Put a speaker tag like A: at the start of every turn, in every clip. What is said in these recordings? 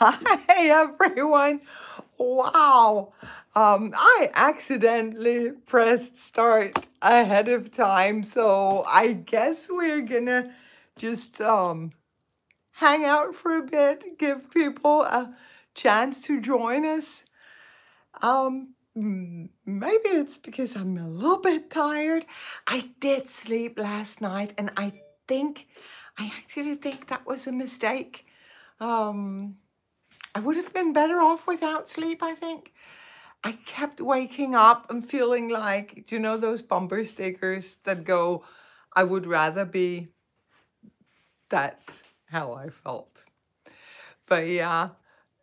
A: Hi everyone. Wow. I accidentally pressed start ahead of time, so I guess we're gonna just hang out for a bit, give people a chance to join us. Maybe it's because I'm a little bit tired. I did sleep last night, and I actually think that was a mistake. Um, I would have been better off without sleep, I think. I kept waking up and feeling like, do you know those bumper stickers that go, I would rather be, that's how I felt. But yeah,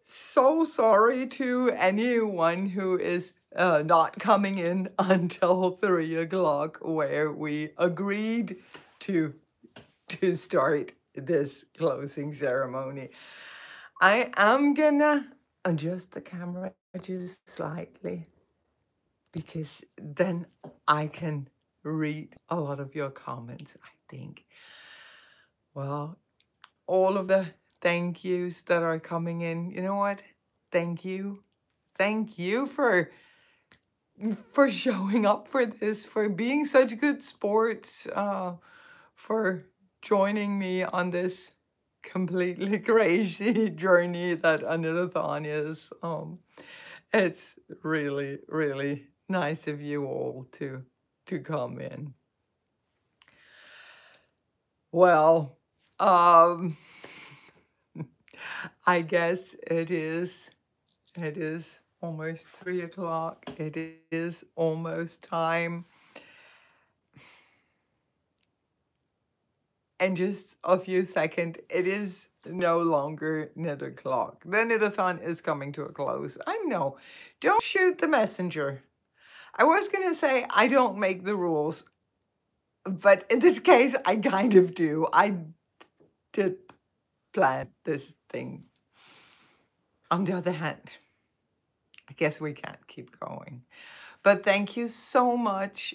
A: so sorry to anyone who is not coming in until 3 o'clock, where we agreed to start this closing ceremony. I am gonna adjust the camera just slightly, because then I can read a lot of your comments, I think. Well, all of the thank yous that are coming in, you know what? Thank you. Thank you for showing up for this, for being such good sports, for joining me on this completely crazy journey that Knitathon is. It's really, really nice of you all to come in. Well, I guess it is almost 3 o'clock. It is almost time. In just a few seconds, it is no longer knit o'clock. The knitathon is coming to a close. I know. Don't shoot the messenger. I was going to say I don't make the rules, but in this case, I kind of do. I did plan this thing. On the other hand, I guess we can't keep going. But thank you so much,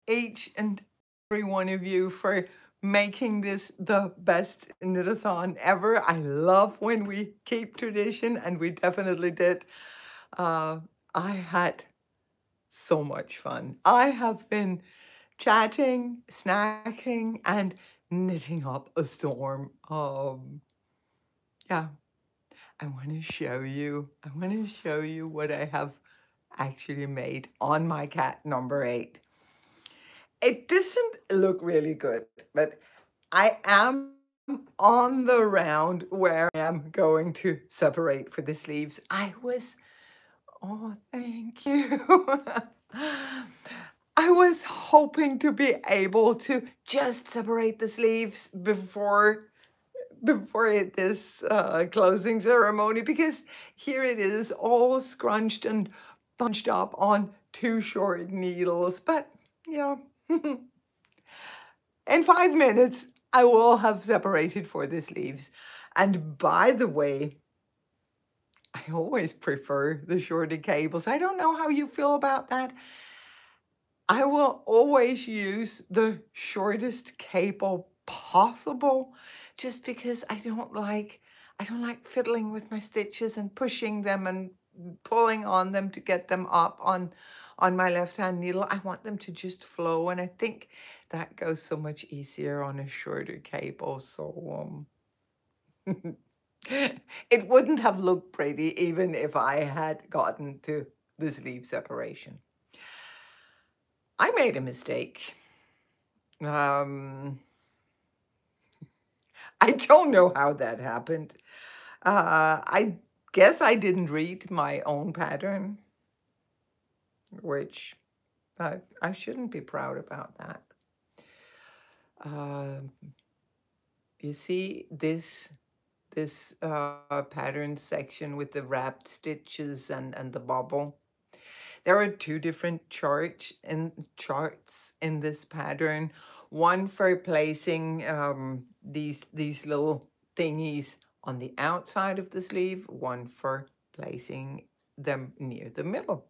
A: each and every one of you, for making this the best knitathon ever. I love when we keep tradition, and we definitely did. I had so much fun. I have been chatting, snacking, and knitting up a storm. Yeah, I want to show you. I want to show you what I have actually made on my cat number 8. It doesn't look really good, but I am on the round where I am going to separate for the sleeves. Oh, thank you. I was hoping to be able to just separate the sleeves before this closing ceremony, because here it is all scrunched and bunched up on 2 short needles. But yeah, in 5 minutes, I will have separated for the sleeves. And by the way, I always prefer the shorter cables. I don't know how you feel about that. I will always use the shortest cable possible, just because I don't like fiddling with my stitches and pushing them and pulling on them to get them up on my left-hand needle. I want them to just flow, and I think that goes so much easier on a shorter cable. So it wouldn't have looked pretty even if I had gotten to the sleeve separation. I made a mistake. I don't know how that happened. I guess I didn't read my own pattern, which I shouldn't be proud about that. You see this pattern section with the wrapped stitches and the bobble? There are 2 different charts in this pattern. One for placing these little thingies on the outside of the sleeve, one for placing them near the middle.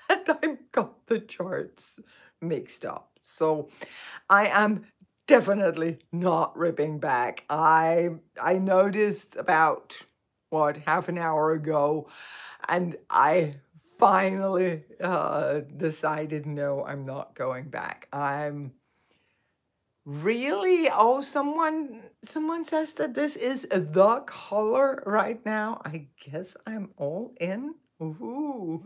A: And I've got the charts mixed up. So I am definitely not ripping back. I noticed about, what, half an hour ago, and I finally decided, no, I'm not going back. I'm really, oh, someone says that this is the color right now. I guess I'm all in. Ooh.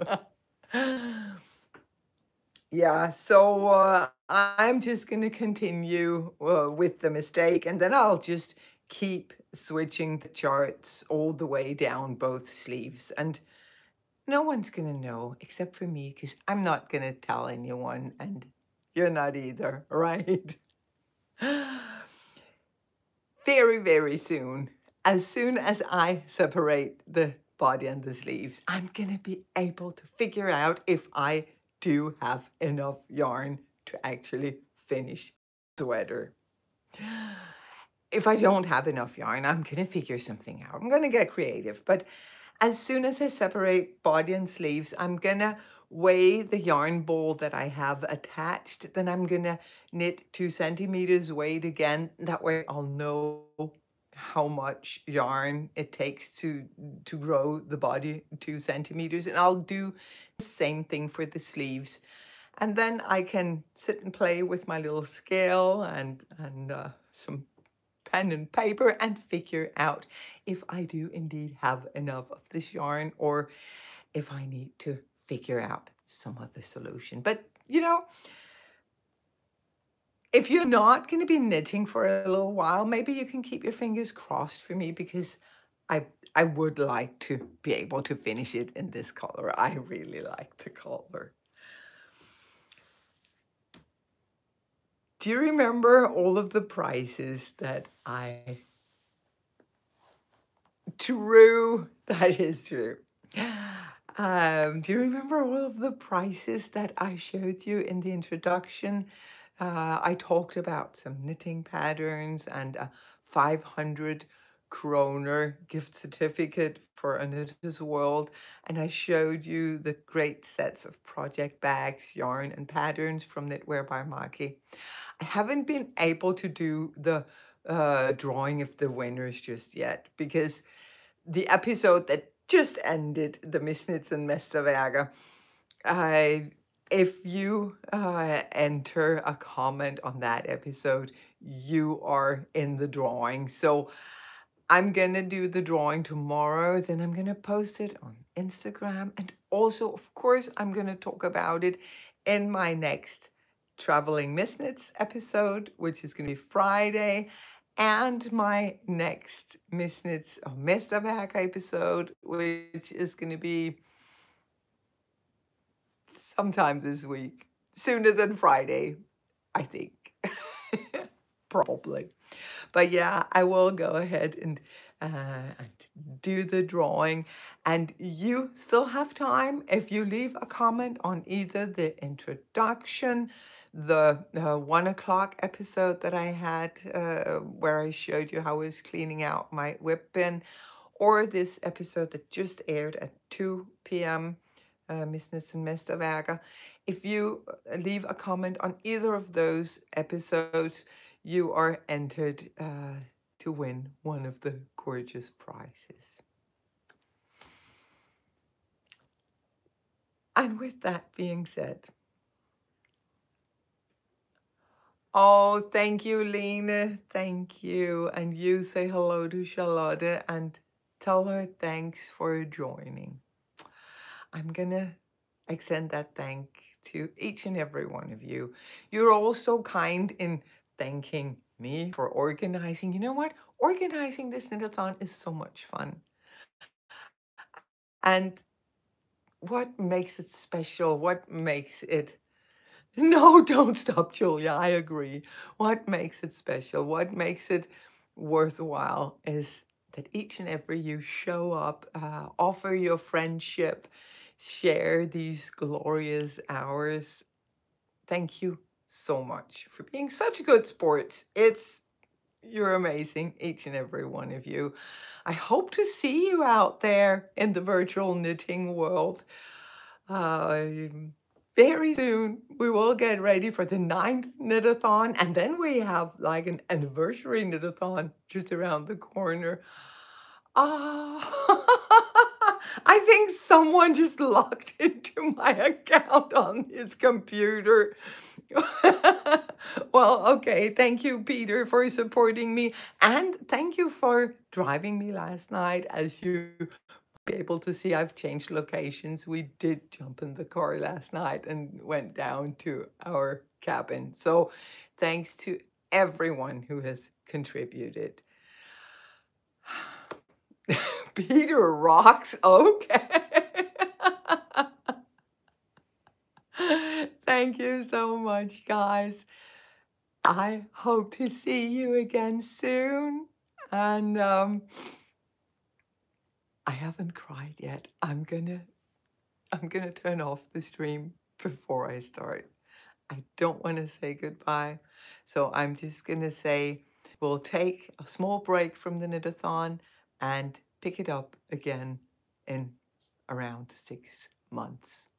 A: Yeah, so I'm just going to continue with the mistake, and then I'll just keep switching the charts all the way down both sleeves. And no one's going to know except for me, because I'm not going to tell anyone, and you're not either, right? Very, very soon, as I separate the body and the sleeves, I'm going to be able to figure out if I do have enough yarn to actually finish the sweater. If I don't have enough yarn, I'm going to figure something out. I'm going to get creative. But as soon as I separate body and sleeves, I'm going to weigh the yarn ball that I have attached. Then I'm going to knit 2 centimeters weight again. That way I'll know how much yarn it takes to grow the body 2 centimeters. And I'll do the same thing for the sleeves. And then I can sit and play with my little scale and some pen and paper and figure out if I do indeed have enough of this yarn, or if I need to figure out some other solution. But, you know, if you're not going to be knitting for a little while, maybe you can keep your fingers crossed for me, because I would like to be able to finish it in this color. I really like the color. Do you remember all of the prizes that True, that is true. Do you remember all of the prices that I showed you in the introduction? I talked about some knitting patterns and a 500 kroner gift certificate for a Knitter's World, and I showed you the great sets of project bags, yarn, and patterns from Knitwear by Maki. I haven't been able to do the drawing of the winners just yet, because the episode that just ended, the Misknits and Mesterwerke, if you enter a comment on that episode, you are in the drawing. So I'm going to do the drawing tomorrow, then I'm going to post it on Instagram. And also, of course, I'm going to talk about it in my next Traveling Misknits episode, which is going to be Friday, and my next Misknits or Mesterwerke episode, which is going to be sometime this week, sooner than Friday, I think. Probably. But yeah, I will go ahead and do the drawing. And you still have time if you leave a comment on either the introduction, the 1 o'clock episode that I had where I showed you how I was cleaning out my whip bin, or this episode that just aired at 2 p.m. Misknits and Mesterwerke. If you leave a comment on either of those episodes, you are entered to win one of the gorgeous prizes. And with that being said, oh, thank you, Lena. Thank you. And you say hello to Charlotte and tell her thanks for joining. I'm going to extend that thank to each and every one of you. You're all so kind in thanking me for organizing. You know what? Organizing this knitathon is so much fun. And what makes it special? What makes it... No, don't stop, Julia. I agree. What makes it special? What makes it worthwhile is that each and every you show up, offer your friendship, share these glorious hours. Thank you so much for being such good sports. You're amazing, each and every one of you. I hope to see you out there in the virtual knitting world. very soon we will get ready for the 9th Knitathon, and then we have like an anniversary Knitathon just around the corner. Ah, I think someone just logged into my account on his computer. Well, okay, thank you, Peter, for supporting me, and thank you for driving me last night. As you be able to see, I've changed locations. We did jump in the car last night and went down to our cabin. So thanks to everyone who has contributed. Peter rocks. Okay. Thank you so much, guys. I hope to see you again soon. And I haven't cried yet. I'm gonna turn off the stream before I start. I don't want to say goodbye. So I'm just gonna say we'll take a small break from the Knitathon and pick it up again in around 6 months.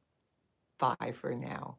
A: Bye for now.